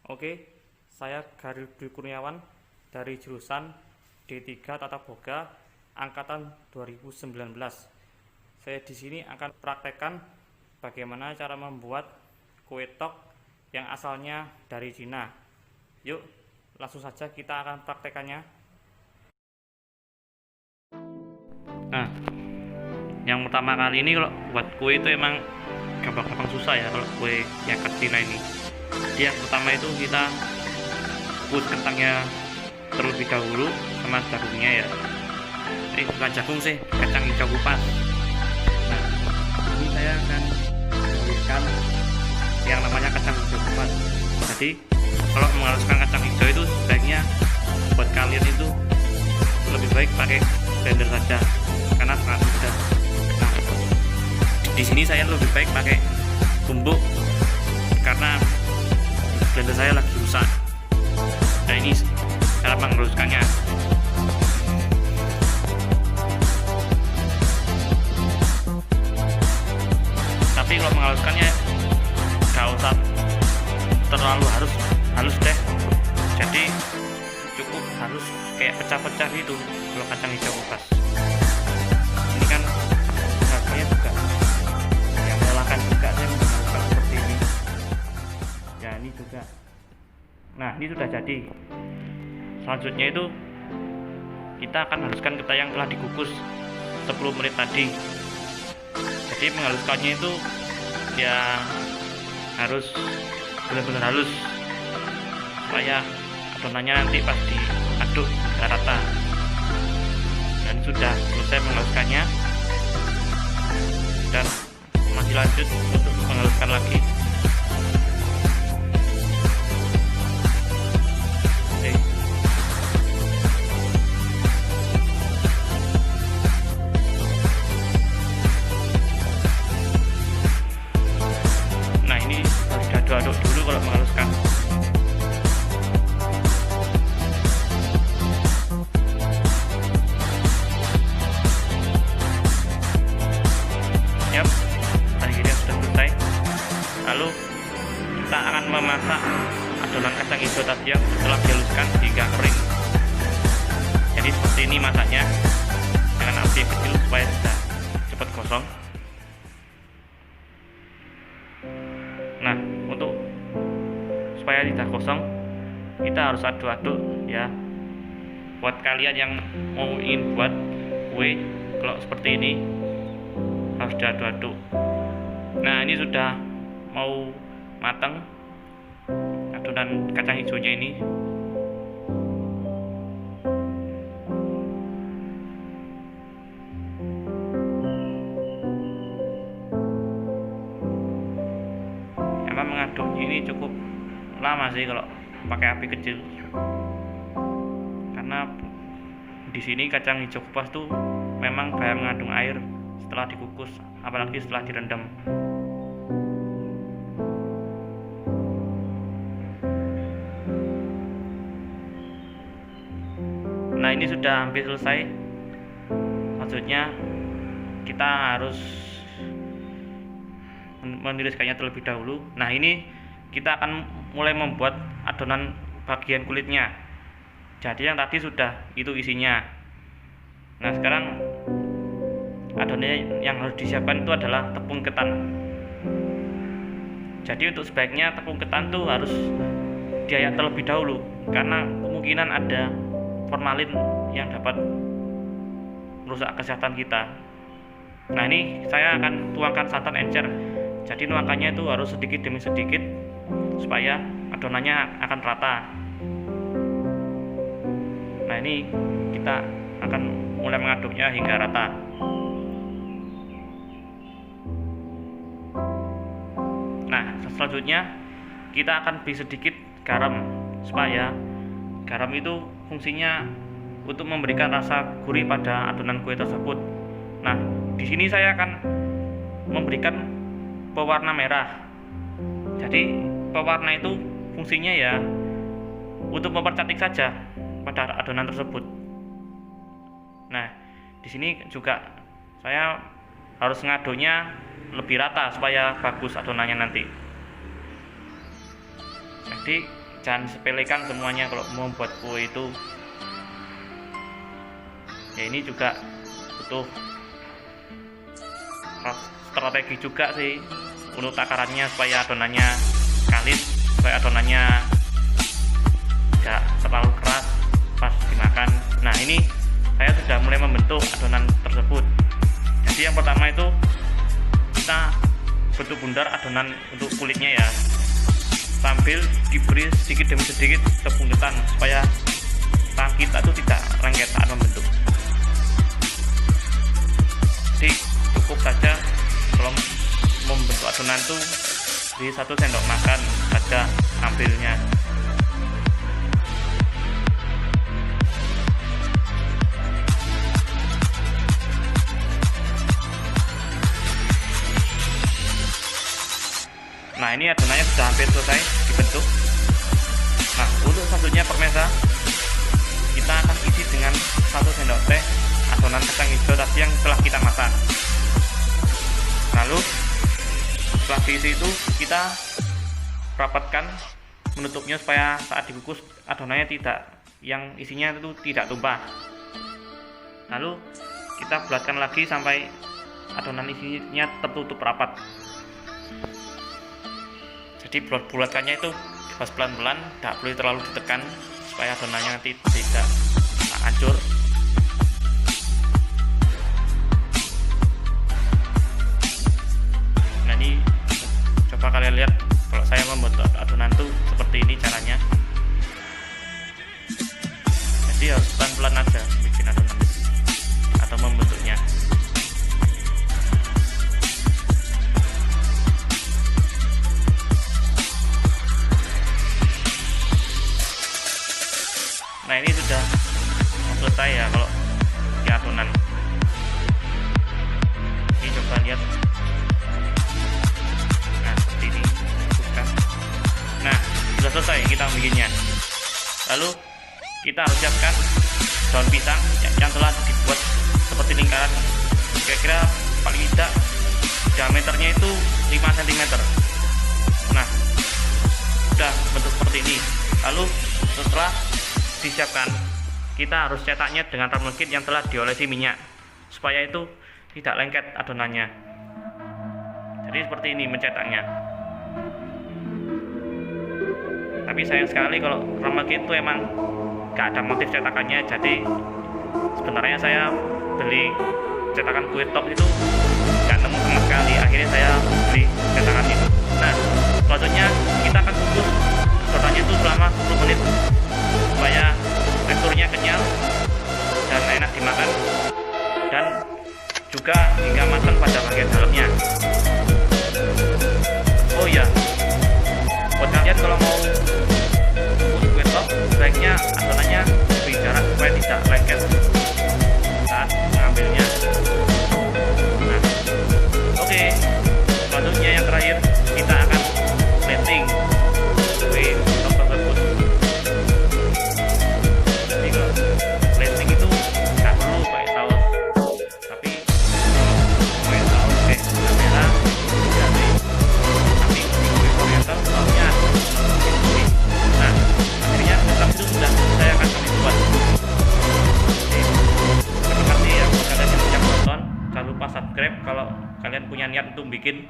Oke, saya Garil Dwi Kurniawan dari jurusan D3 Tata Boga angkatan 2019. Saya di sini akan praktekkan bagaimana cara membuat kue tok yang asalnya dari Cina. Yuk, langsung saja kita akan praktekannya. Nah, yang pertama kali ini kalau buat kue itu emang gampang-gampang susah ya kalau kue yang khas Cina ini. Jadi yang pertama itu kita kukus kentangnya terlebih dahulu sama jagungnya ya. Bukan jagung sih, kacang hijau kupas. Nah, ini saya akan memberikan yang namanya kacang hijau kupas. Jadi kalau menghaluskan kacang hijau itu sebaiknya buat kalian itu lebih baik pakai blender saja karena sangat mudah. Nah, di sini saya lebih baik pakai tumbuk karena blender saya lagi rusak. Nah, ini cara menghaluskannya. Tapi kalau menghaluskannya gak usah terlalu halus deh. Jadi cukup halus kayak pecah-pecah gitu kalau kacang hijau kupas. Ini kan harganya juga yang melelahkan juga, saya menghaluskan seperti ini. Ya, ini juga. Nah, ini sudah jadi. Selanjutnya itu kita akan haluskan ketan yang telah dikukus 10 menit tadi. Jadi menghaluskannya itu ya harus benar-benar halus supaya adonannya nanti pas diaduk rata. Dan sudah selesai menghaluskannya dan masih lanjut untuk menghaluskan lagi. Nah, ini harus diaduk-aduk dulu kalau menghaluskan. Yap, akhirnya sudah selesai. Lalu kita akan memasak adonan kacang hijau tadi yang setelah dihaluskan hingga kering. Jadi seperti ini masaknya, dengan api kecil supaya bisa cepat gosong. Nah, untuk supaya tidak kosong, kita harus aduk-aduk ya. Buat kalian yang mau ingin buat kue kalau seperti ini harus diaduk-aduk. Nah, ini sudah mau matang adonan kacang hijaunya ini. Emang mengaduknya ini cukup lama sih kalau pakai api kecil, karena di sini kacang hijau kupas tuh memang banyak mengandung air setelah dikukus, apalagi setelah direndam. Nah, ini sudah hampir selesai. Maksudnya kita harus meniriskannya terlebih dahulu. Nah, ini kita akan mulai membuat adonan bagian kulitnya. Jadi yang tadi sudah itu isinya. Nah, sekarang adonannya yang harus disiapkan itu adalah tepung ketan. Jadi untuk sebaiknya tepung ketan itu harus diayak terlebih dahulu karena kemungkinan ada formalin yang dapat merusak kesehatan kita. Nah, ini saya akan tuangkan santan encer. Jadi nuangkannya itu harus sedikit demi sedikit supaya adonannya akan rata. Nah, ini kita akan mulai mengaduknya hingga rata. Nah, selanjutnya kita akan beri sedikit garam supaya garam itu fungsinya untuk memberikan rasa gurih pada adonan kue tersebut. Nah, di sini saya akan memberikan pewarna merah. Jadi pewarna itu fungsinya ya untuk mempercantik saja pada adonan tersebut. Nah, di sini juga saya harus ngaduknya lebih rata supaya bagus adonannya nanti. Jadi jangan sepelekan semuanya kalau mau buat kue itu. Ya ini juga butuh strategi juga sih untuk takarannya supaya adonannya kalis, supaya adonannya tidak terlalu keras pas dimakan. Nah ini saya sudah mulai membentuk adonan tersebut. Jadi yang pertama itu kita bentuk bundar adonan untuk kulitnya ya, sambil diberi sedikit demi sedikit tepung ketan supaya tangan kita itu tidak lengket saat membentuk. Jadi cukup saja kalau membentuk adonan itu di 1 sendok makan saja ambilnya. Nah ini adonannya sudah hampir selesai dibentuk. Nah untuk selanjutnya pemirsa, kita akan isi dengan 1 sendok teh adonan kacang hijau tadi yang telah kita masak. Lalu setelah diisi itu kita rapatkan, menutupnya supaya saat dikukus adonannya yang isinya itu tidak tumpah. Lalu kita bulatkan lagi sampai adonan isinya tertutup rapat. Jadi bulatkannya itu dibas pelan-pelan, tidak boleh terlalu ditekan supaya adonannya nanti tidak hancur. Nah ini coba kalian lihat kalau saya membuat adonan tuh seperti ini caranya. Jadi harus pelan-pelan aja bikin adonan atau membentuknya. Nah ini sudah selesai ya kalau di adonan. Ini coba lihat. Nah seperti ini. Nah sudah selesai kita bikinnya. Lalu kita harus siapkan daun pisang yang telah dibuat seperti lingkaran, kira-kira paling tidak diameternya itu 5 cm. Nah sudah bentuk seperti ini. Lalu setelah disiapkan, kita harus cetaknya dengan tumbler kit yang telah diolesi minyak supaya itu tidak lengket adonannya. Jadi seperti ini mencetaknya. Tapi sayang sekali kalau tumbler kit itu emang gak ada motif cetakannya. Jadi sebenarnya saya beli cetakan kue top itu gak nemu sama sekali. Akhirnya saya beli cetakan itu. Nah selanjutnya kita akan kukus adonannya itu selama 10 menit supaya teksturnya kenyal dan enak dimakan, dan juga hingga matang pada bagian dalamnya. Oh iya, buat kalian kalau mau kukus kue top, sebaiknya adonannya lebih jarak supaya tidak lengket saat mengambilnya. Nah, oke. Selanjutnya yang terakhir kita akan plating kue top tersebut. Plating itu nggak perlu pakai saus, tapi pakai saus kayak gula merah jadi, tapi kue oriental sausnya ini. Nah akhirnya program itu sudah saya akan buat. Terima kasih ya buat kalian yang sudah menonton. Jangan lupa subscribe kalau kalian punya niat untuk bikin